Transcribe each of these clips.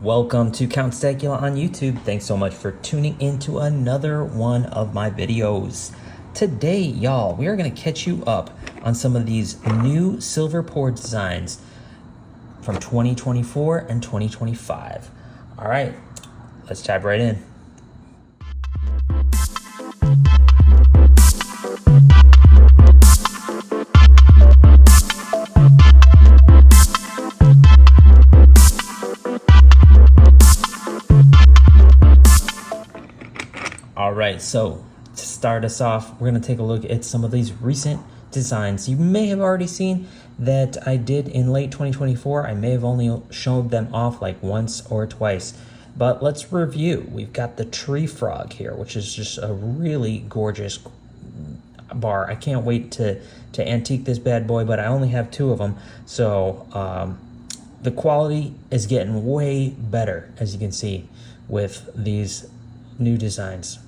Welcome to Count Stacula on YouTube. Thanks so much for tuning into another one of my videos. Today, y'all, we are going to catch you up on some of these new silver pour designs from 2024 and 2025. All right, let's dive right in. All right, so to start us off, we're going to take a look at some of these recent designs you may have already seen that I did in late 2024. I may have only shown them off like once or twice, but let's review. We've got the tree frog here, which is just a really gorgeous bar. I can't wait to antique this bad boy, but I only have two of them, so the quality is getting way better, as you can see, with these new designs.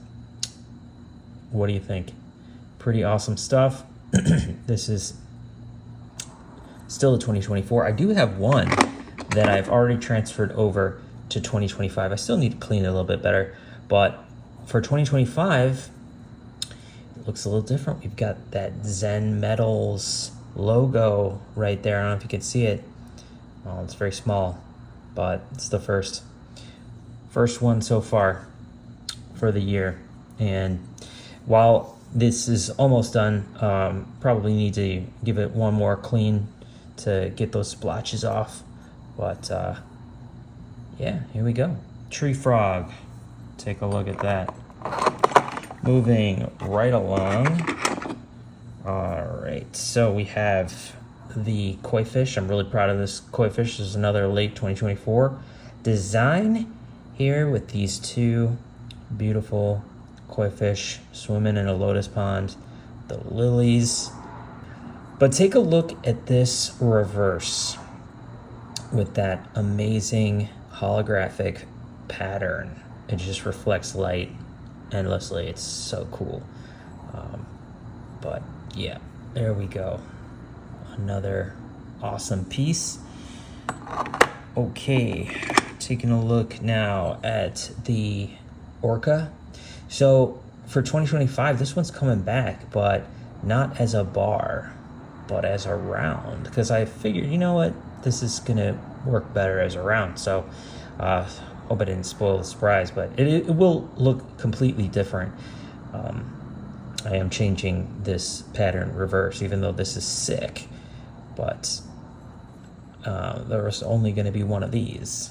What do you think? Pretty awesome stuff. This is still a 2024. I do have one that I've already transferred over to 2025. I still need to clean it a little bit better, but for 2025, it looks a little different. We've got that Zen Metals logo right there. I don't know if you can see it. Oh, it's very small, but it's the first one so far for the year. And while this is almost done, probably need to give it one more clean to get those splotches off. But yeah, here we go. Tree frog. Take a look at that. Moving right along. All right, so we have the koi fish. I'm really proud of this koi fish. This is another late 2024 design here with these two beautiful koi fish swimming in a lotus pond, the lilies. But take a look at this reverse with that amazing holographic pattern. It just reflects light endlessly. It's so cool. But yeah, there we go. Another awesome piece. Okay, taking a look now at the orca. So for 2025, this one's coming back, but not as a bar, but as a round, because I figured, you know what, this is gonna work better as a round. So hope I didn't spoil the surprise, but it will look completely different. I am changing this pattern reverse, even though this is sick, but there's only going to be one of these.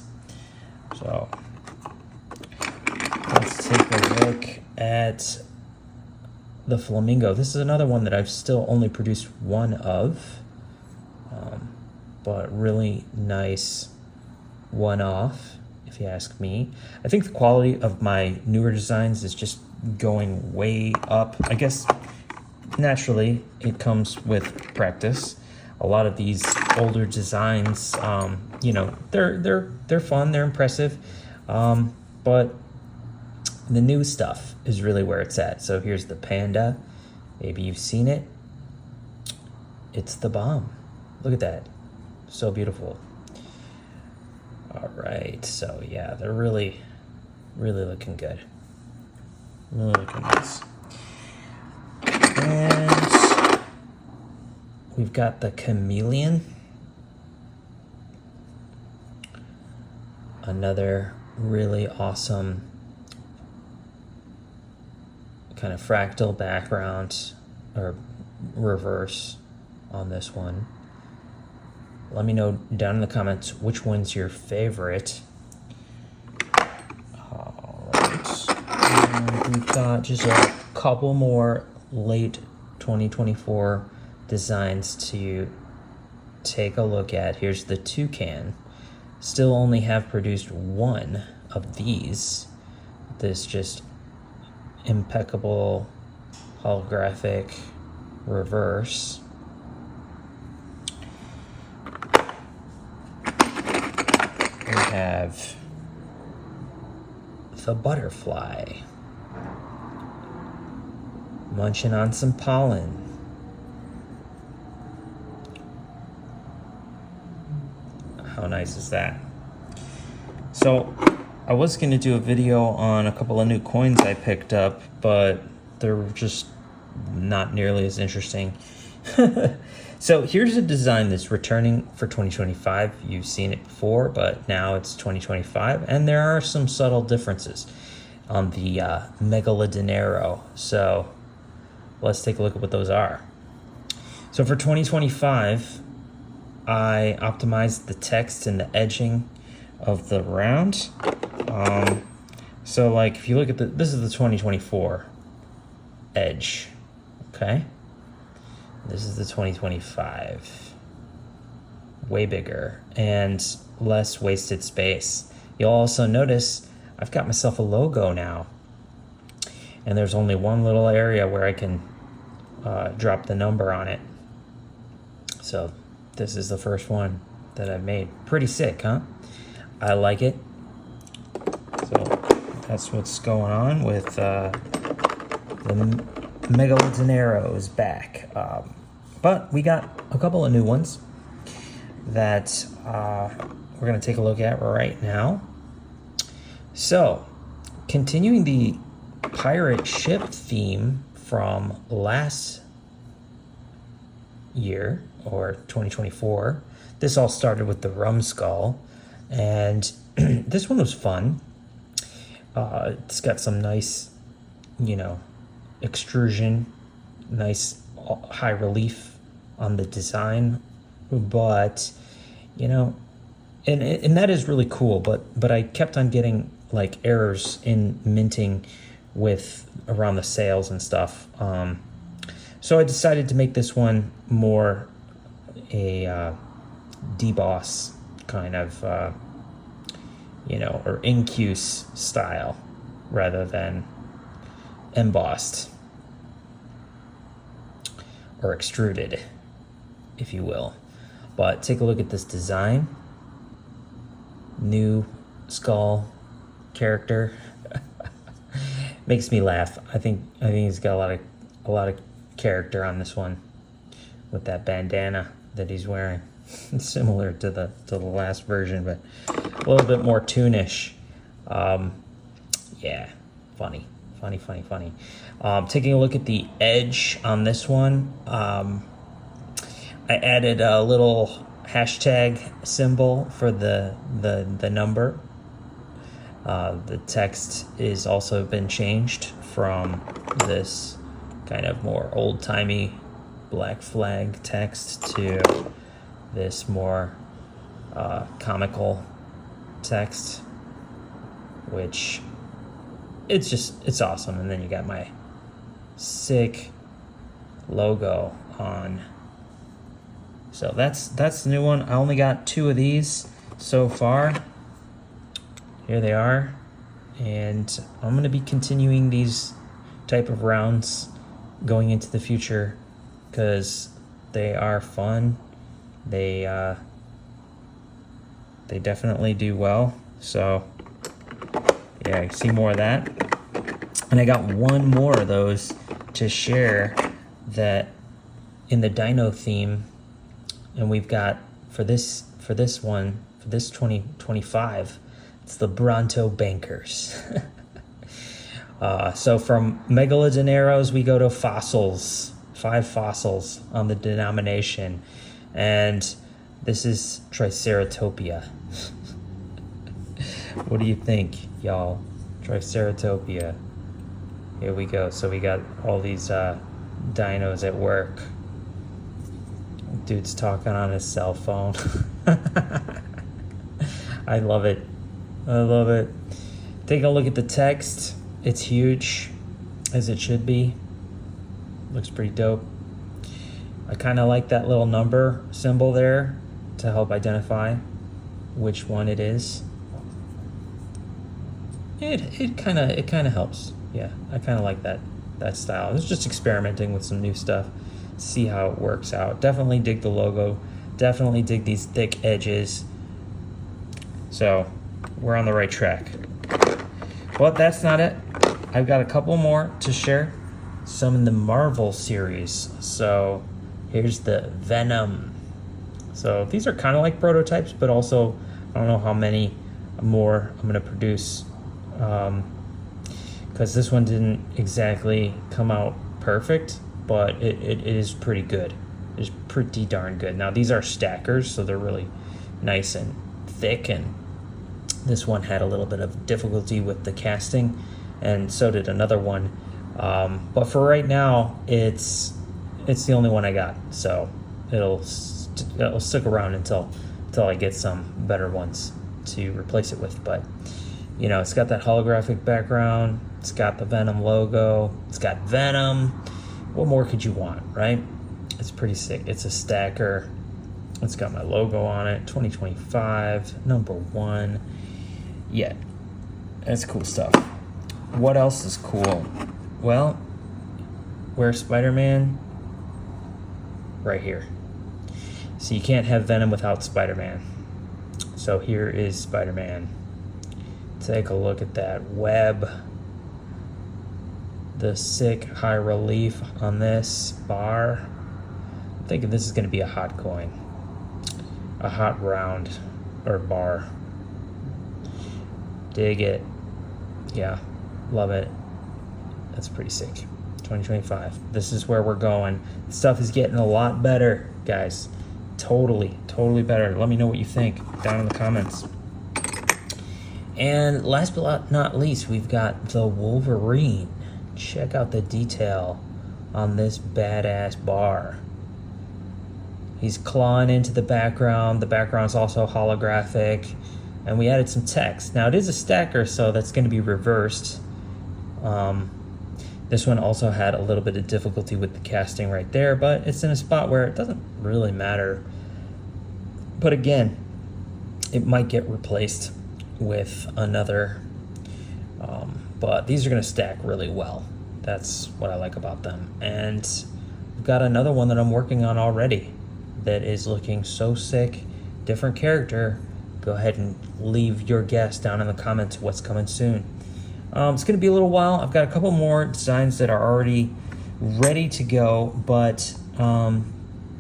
So let's take a look at the flamingo. This is another one that I've still only produced one of, but really nice one-off, if you ask me. I think the quality of my newer designs is just going way up. I guess naturally it comes with practice. A lot of these older designs, you know, they're fun, they're impressive, but the new stuff is really where it's at. So here's the panda. Maybe you've seen it. It's the bomb. Look at that. So beautiful. All right. So yeah, they're really, really looking good. Really looking nice. And we've got the chameleon. Another really awesome kind of fractal background or reverse on this one. Let me know down in the comments which one's your favorite. All right. And we've got just a couple more late 2024 designs to take a look at. Here's the toucan. Still only have produced one of these. This just impeccable holographic reverse. We have the butterfly munching on some pollen. How nice is that? So I was going to do a video on a couple of new coins I picked up, but they're just not nearly as interesting. So here's a design that's returning for 2025. You've seen it before, but now it's 2025, and there are some subtle differences on the Megalodinero. So let's take a look at what those are. So for 2025, I optimized the text and the edging of the round. So like if you look at this is the 2024 edge, okay? This is the 2025, way bigger and less wasted space. You'll also notice I've got myself a logo now, and there's only one little area where I can drop the number on it. So this is the first one that I've made. Pretty sick, huh? I like it. So that's what's going on with the Megalodinero is back. But we got a couple of new ones that we're going to take a look at right now. So, continuing the pirate ship theme from last year, or 2024, this all started with the rum skull, and this one was fun. It's got some nice, extrusion, nice high relief on the design, but and that is really cool, but I kept on getting like errors in minting with around the sales and stuff, so I decided to make this one more a deboss kind of or incuse style rather than embossed or extruded, if you will. But take a look at this design. New skull character. Makes me laugh. I think he's got a lot of character on this one with that bandana that he's wearing. It's similar to the last version, but a little bit more toonish. Yeah, funny. Taking a look at the edge on this one, I added a little hashtag symbol for the number. The text is also been changed from this kind of more old-timey black flag text to this more comical text, which it's awesome. And then you got my sick logo on. So that's the new one. I only got 2 of these so far. Here they are, and I'm going to be continuing these type of rounds going into the future because they are fun. They definitely do well. So yeah, you see more of that. And I got one more of those to share that in the dino theme. And we've got for this 2025, it's the Bronto Bankers. So from Megalodineros, we go to fossils, 5 fossils on the denomination. And this is Triceratopia. What do you think, y'all? Triceratopia. Here we go. So we got all these dinos at work. Dude's talking on his cell phone. I love it. Take a look at the text. It's huge, as it should be. Looks pretty dope. I kind of like that little number symbol there to help identify which one it is. It kind of helps. Yeah, I kind of like that style. It's just experimenting with some new stuff. See how it works out. Definitely dig the logo. Definitely dig these thick edges. So we're on the right track. But that's not it. I've got a couple more to share. Some in the Marvel series. So here's the Venom. So these are kind of like prototypes, but also I don't know how many more I'm going to produce, because this one didn't exactly come out perfect, but it is pretty good. It's pretty darn good. Now these are stackers, so they're really nice and thick, and this one had a little bit of difficulty with the casting, and so did another one. But for right now, it's the only one I got, so it'll stick around until I get some better ones to replace it with. But it's got that holographic background, it's got the Venom logo, it's got Venom. What more could you want, right? It's pretty sick. It's a stacker. It's got my logo on it, 2025, number 1. Yeah, that's cool stuff. What else is cool? Well, where's Spider-Man? Right here. So you can't have Venom without Spider-Man. So here is Spider-Man. Take a look at that web. The sick high relief on this bar. I'm thinking this is going to be a hot coin. A hot round or bar. Dig it. Yeah, love it. That's pretty sick. 2025. This is where we're going. Stuff is getting a lot better, guys. Totally better. Let me know what you think down in the comments. And last but not least, we've got the Wolverine. Check out the detail on this badass bar. He's clawing into the background. The background's also holographic. And we added some text. Now it is a stacker, so that's going to be reversed. This one also had a little bit of difficulty with the casting right there, but it's in a spot where it doesn't really matter. But again, it might get replaced with another. But these are going to stack really well. That's what I like about them. And I've got another one that I'm working on already that is looking so sick. Different character. Go ahead and leave your guess down in the comments what's coming soon. It's going to be a little while. I've got a couple more designs that are already ready to go, but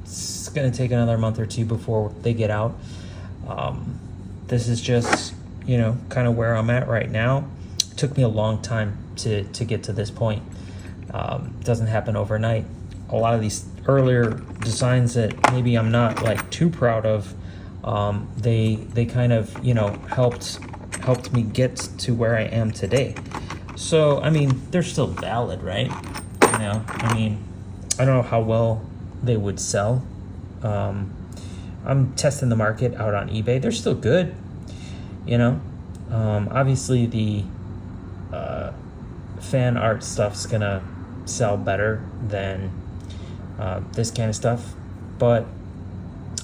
it's going to take another month or two before they get out. This is just, kind of where I'm at right now. It took me a long time to get to this point. Doesn't happen overnight. A lot of these earlier designs that maybe I'm not too proud of, they kind of helped me get to where I am today. So they're still valid, right? I don't know how well they would sell. I'm testing the market out on eBay. They're still good, obviously the fan art stuff's gonna sell better than this kind of stuff, but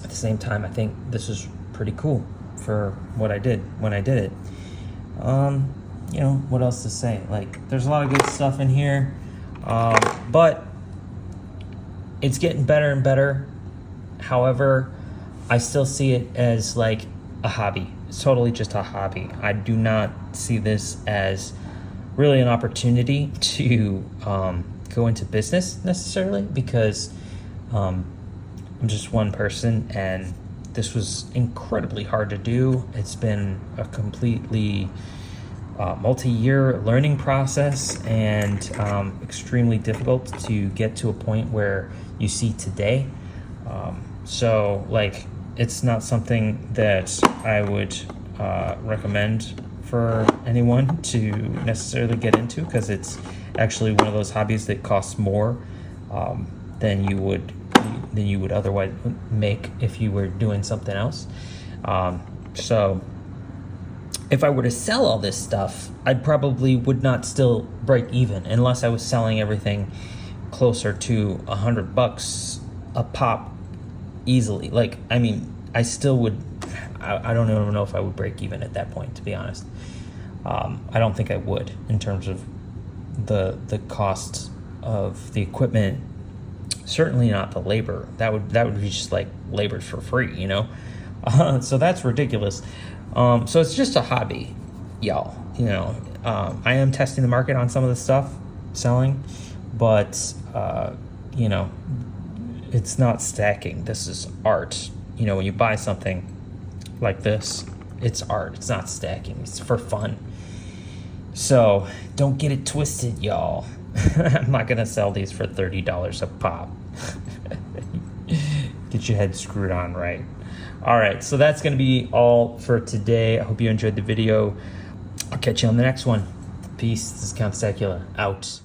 at the same time, I think this is pretty cool for what I did when I did it. What else to say? There's a lot of good stuff in here, but it's getting better and better. However, I still see it as a hobby. It's totally just a hobby. I do not see this as really an opportunity to go into business necessarily, because I'm just one person, and this was incredibly hard to do. It's been a completely multi-year learning process, and extremely difficult to get to a point where you see today. So it's not something that I would recommend for anyone to necessarily get into, because it's actually one of those hobbies that costs more than you would otherwise make if you were doing something else. So if I were to sell all this stuff, I probably would not still break even unless I was selling everything closer to $100 a pop easily. I still would. I don't even know if I would break even at that point, to be honest. I don't think I would, in terms of the cost of the equipment. Certainly not the labor. That would be just labor for free, so that's ridiculous. So it's just a hobby, y'all. I am testing the market on some of the stuff, selling, but it's not stacking. This is art. When you buy something like this, It's art. It's not stacking. It's for fun. So don't get it twisted, y'all. I'm not gonna sell these for $30 a pop. Get your head screwed on right. All right, so that's gonna be all for today. I hope you enjoyed the video. I'll catch you on the next one. Peace. This is Count Stacula out.